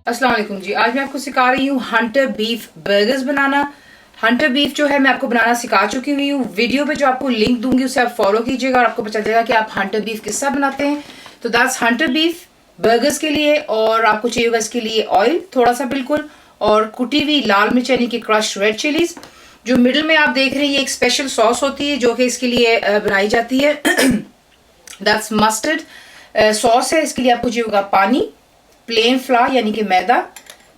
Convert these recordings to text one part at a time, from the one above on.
अस्सलाम वालेकुम जी। आज मैं आपको सिखा रही हूँ हंटर बीफ बर्गर्स बनाना। हंटर बीफ जो है मैं आपको बनाना सिखा चुकी हुई हूँ। वीडियो पे जो आपको लिंक दूंगी उसे आप फॉलो कीजिएगा और आपको पता चलेगा कि आप हंटर बीफ किस तरह बनाते हैं। तो दैट्स हंटर बीफ बर्गर्स के लिए। और आपको चाहिए होगा इसके लिए ऑयल थोड़ा सा बिल्कुल, और कुटी हुई लाल मिर्च यानी कि क्रश रेड चिलीज। जो मिडिल में आप देख रहे हैं ये एक स्पेशल सॉस होती है जो कि इसके लिए बनाई जाती है। दैट्स मस्टर्ड सॉस है। इसके लिए आपको चाहिए होगा पानी, प्लेन फ्लावर यानी कि मैदा,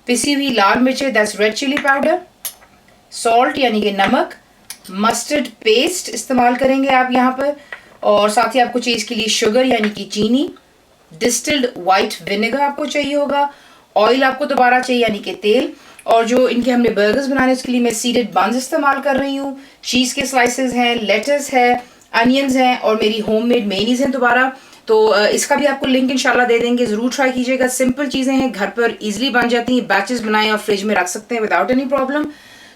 पिसी हुई लाल मिर्चें that's red chilli powder, salt यानी कि नमक, मस्टर्ड पेस्ट इस्तेमाल करेंगे आप यहाँ पर, और साथ ही आपको चाहिए इसके लिए शुगर यानी कि चीनी, डिस्टिल्ड वाइट विनेगर आपको चाहिए होगा, ऑयल आपको दोबारा चाहिए यानी कि तेल, और जो इनके हमने बर्गर्स बनाने उसके लिए मैं सीडेड बंस इस्तेमाल कर रही हूँ। चीज़ के स्लाइसेस हैं, लेटस है, अनियंस हैं, और मेरी होममेड मेनीज हैं दोबारा। तो इसका भी आपको लिंक इंशाल्लाह दे देंगे, ज़रूर ट्राई कीजिएगा। सिंपल चीज़ें हैं, घर पर इजीली बन जाती हैं, बैचेस बनाएं और फ्रिज में रख सकते हैं विदाउट एनी प्रॉब्लम।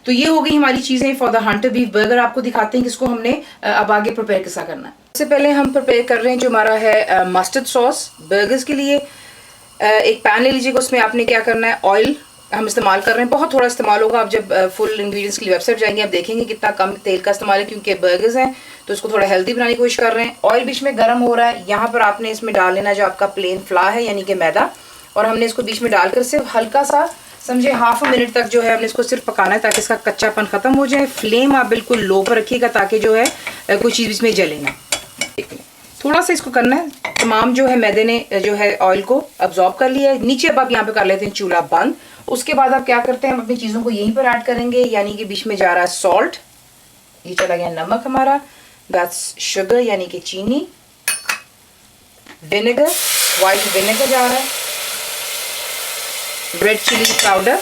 तो ये हो गई हमारी चीज़ें for the Hunter beef burger. आपको दिखाते हैं कि इसको हमने अब आगे प्रिपेयर कैसा करना है। सबसे पहले हम प्रिपेयर कर रहे हैं जो हमारा है मस्टर्ड सॉस बर्गर्स के लिए। एक पैन ले लीजिएगा, उसमें आपने क्या करना है, ऑयल हम इस्तेमाल कर रहे हैं, बहुत थोड़ा इस्तेमाल होगा। आप जब फुल इंग्रेडिएंट्स की वेबसाइट जाएंगे आप देखेंगे कितना कम तेल का इस्तेमाल है, क्योंकि बर्गर्स हैं तो इसको थोड़ा हेल्दी बनाने की कोशिश कर रहे हैं। ऑयल बीच में गर्म हो रहा है, यहाँ पर आपने इसमें डाल लेना जो आपका प्लेन फ्लावर है यानी कि मैदा, और हमने इसको बीच में डालकर सिर्फ हल्का सा समझे हाफ अ मिनट तक जो है हमने इसको सिर्फ पकाना है ताकि इसका कच्चापन खत्म हो जाए। फ्लेम आप बिल्कुल लो पर रखिएगा ताकि जो है कोई चीज़ इसमें जले ना। थोड़ा सा इसको करना है, तमाम जो है मैदे ने जो है ऑयल को अब्जॉर्ब कर लिया है। नीचे अब आप यहाँ पे कर लेते हैं चूल्हा बंद। उसके बाद आप क्या करते हैं, हम अपनी चीज़ों को यहीं पर ऐड करेंगे, यानी कि बीच में जा रहा है सॉल्ट, ये चला गया नमक हमारा, दैट्स शुगर यानी कि चीनी, विनेगर, वाइट विनेगर जा रहा है, red chilli powder,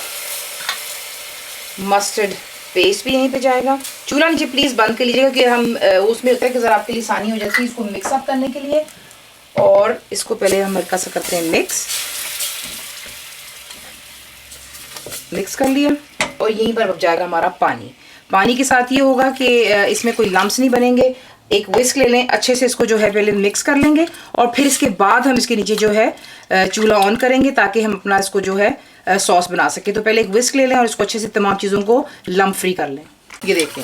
mustard paste भी यहीं पे जाएगा। चूल्हा नीचे प्लीज़ बंद कर लीजिएगा कि हम उसमें होता है कि ज़रा आपके लिए आसानी हो जाती है इसको मिक्स अप करने के लिए। और इसको पहले हम हल्का सा करते हैं मिक्स कर लिया, और यहीं पर अब जाएगा हमारा पानी। पानी के साथ ये होगा कि इसमें कोई लम्स नहीं बनेंगे। एक विस्क ले लें, अच्छे से इसको जो है पहले मिक्स कर लेंगे, और फिर इसके बाद हम इसके नीचे जो है चूल्हा ऑन करेंगे ताकि हम अपना इसको जो है सॉस बना सके। तो पहले एक विस्क ले लें और इसको अच्छे से तमाम चीज़ों को लम्प फ्री कर लें। ये देखें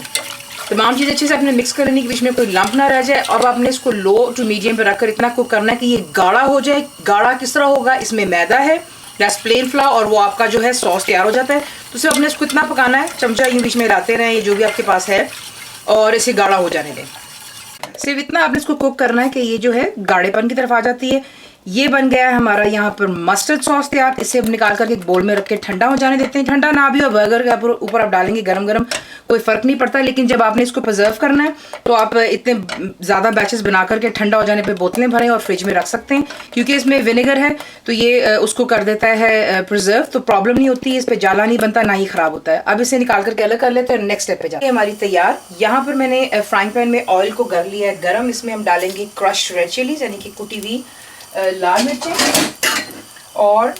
तमाम चीज़ें अच्छे से आपने मिक्स कर लेनी कि बीच में कोई लम्प ना रह जाए। अब आपने इसको लो टू मीडियम पे रखकर इतना कुक करना है कि ये गाढ़ा हो जाए। गाढ़ा किस तरह होगा, इसमें मैदा है प्लस प्लेन फ्लावर और वो आपका जो है सॉस तैयार हो जाता है। तो सिर्फ अपने इसको इतना पकाना है, चमचा यूँ बीच में हिलाते रहें, ये जो भी आपके पास है, और इसे गाढ़ा हो जाने दें। सिर्फ इतना आपने इसको कुक करना है कि ये जो है गाढ़ेपन की तरफ आ जाती है। ये बन गया है हमारा यहाँ पर मस्टर्ड सॉस तैयार। इसे अब निकाल करके एक बोल में रख के ठंडा हो जाने देते हैं। ठंडा ना भी हो, बर्गर के ऊपर आप डालेंगे गरम गरम, कोई फ़र्क नहीं पड़ता। लेकिन जब आपने इसको प्रिजर्व करना है तो आप इतने ज़्यादा बैचेस बना करके ठंडा हो जाने पे बोतलें भरें और फ्रिज में रख सकते हैं, क्योंकि इसमें विनेगर है तो ये उसको कर देता है प्रिजर्व, तो प्रॉब्लम नहीं होती है, इस पर जाला नहीं बनता, ना ही ख़राब होता है। अब इसे निकाल करके अलग कर लेते हैं, नेक्स्ट स्टेप पे जाते हैं। हमारी तैयार। यहाँ पर मैंने फ्राइंग पैन में ऑयल को कर लिया है गर्म। इसमें हम डालेंगे क्रश रेड चिलीज यानी कि कुटी हुई लाल मिर्चें, और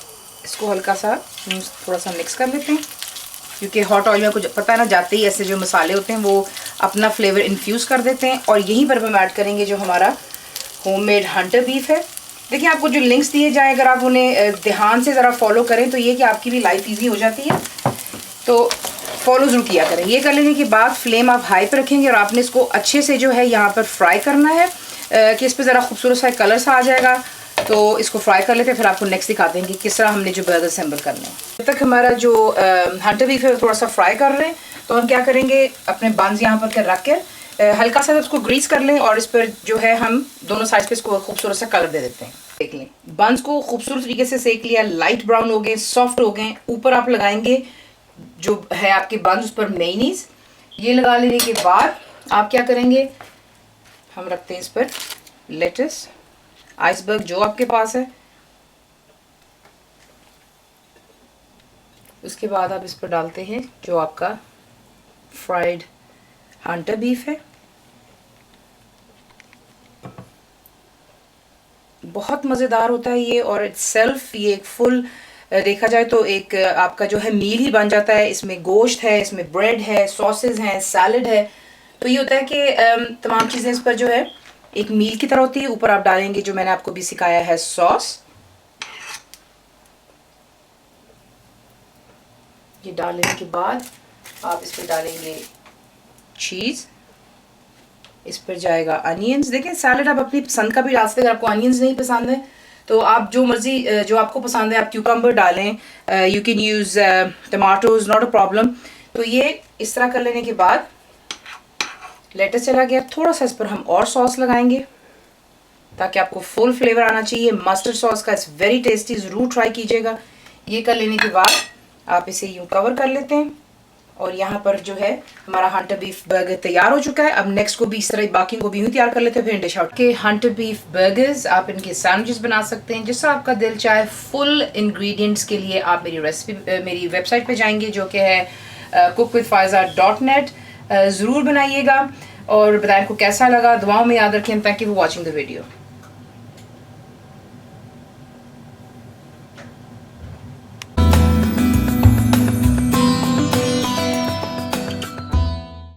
इसको हल्का सा थोड़ा सा मिक्स कर लेते हैं, क्योंकि हॉट ऑयल में कुछ पता है ना, जाते ही ऐसे जो मसाले होते हैं वो अपना फ्लेवर इन्फ्यूज़ कर देते हैं। और यहीं पर हम ऐड करेंगे जो हमारा होममेड हंटर बीफ है। देखिए आपको जो लिंक्स दिए जाए अगर आप उन्हें ध्यान से ज़रा फॉलो करें तो ये कि आपकी भी लाइफ ईजी हो जाती है, तो फॉलो ज़रूर किया करें। ये कर लेने के बाद फ्लेम आप हाई पर रखेंगे और आपने इसको अच्छे से जो है यहाँ पर फ्राई करना है कि इस पर ज़रा खूबसूरत सा कलर सा आ जाएगा। तो इसको फ्राई कर लेते हैं, फिर आपको नेक्स्ट दिखाते हैं कि किस तरह हमने जो बर्गर असेंबल करने हैं। जब तक हमारा जो हंटर बीफ है थोड़ा सा फ्राई कर रहे हैं तो हम क्या करेंगे, अपने बंस यहाँ पर रख कर हल्का सा उसको ग्रीस कर लें, और इस पर जो है हम दोनों साइड पे इसको खूबसूरत सा कलर दे देते हैं। देख लें बंस को खूबसूरत तरीके से सेक लिया, लाइट ब्राउन हो गए, सॉफ्ट हो गए। ऊपर आप लगाएंगे जो है आपके बंस उस पर मेयोनीज। ये लगा लेने के बाद आप क्या करेंगे, हम रखते हैं इस पर लेटस, आइसबर्ग जो आपके पास है। उसके बाद आप इस पर डालते हैं जो आपका फ्राइड हंटर बीफ है। बहुत मज़ेदार होता है ये, और इट्सेल्फ ये एक फुल देखा जाए तो एक आपका जो है मील ही बन जाता है। इसमें गोश्त है, इसमें ब्रेड है, सॉसेज हैं, सैलड है। तो ये होता है कि तमाम चीज़ें इस पर जो है एक मील की तरह होती है। ऊपर आप डालेंगे जो मैंने आपको भी सिखाया है सॉस, ये डाल लेने के बाद आप इस पर डालेंगे चीज़, इस पर जाएगा अनियंस। देखें सैलड आप अपनी पसंद का भी डाल सकते हैं, अगर आपको अनियंस नहीं पसंद है तो आप जो मर्जी जो आपको पसंद है आप क्यूकम्बर डालें, you can use tomatoes, not a problem. तो ये इस तरह कर लेने के बाद लेटस चला गया, थोड़ा सा इस पर हम और सॉस लगाएंगे ताकि आपको फुल फ्लेवर आना चाहिए मस्टर्ड सॉस का। इट्स वेरी टेस्टी, ज़रूर ट्राई कीजिएगा। ये कर लेने के बाद आप इसे यूँ कवर कर लेते हैं और यहाँ पर जो है हमारा हंटर बीफ बर्गर तैयार हो चुका है। अब नेक्स्ट को भी इस तरह बाकी को भी यूँ तैयार कर लेते हैं, फिर डिश आउट के हंटर बीफ बर्गर्स। आप इनके सैंडविचेस बना सकते हैं जिस तरह आपका दिल चाहे। फुल इंग्रेडिएंट्स के लिए आप मेरी रेसिपी मेरी वेबसाइट पे जाएंगे जो कि है cookWithFaiza.net। ज़रूर बनाइएगा और बताएं आपको कैसा लगा। दुआओं में याद रखें। Thank you for watching the video.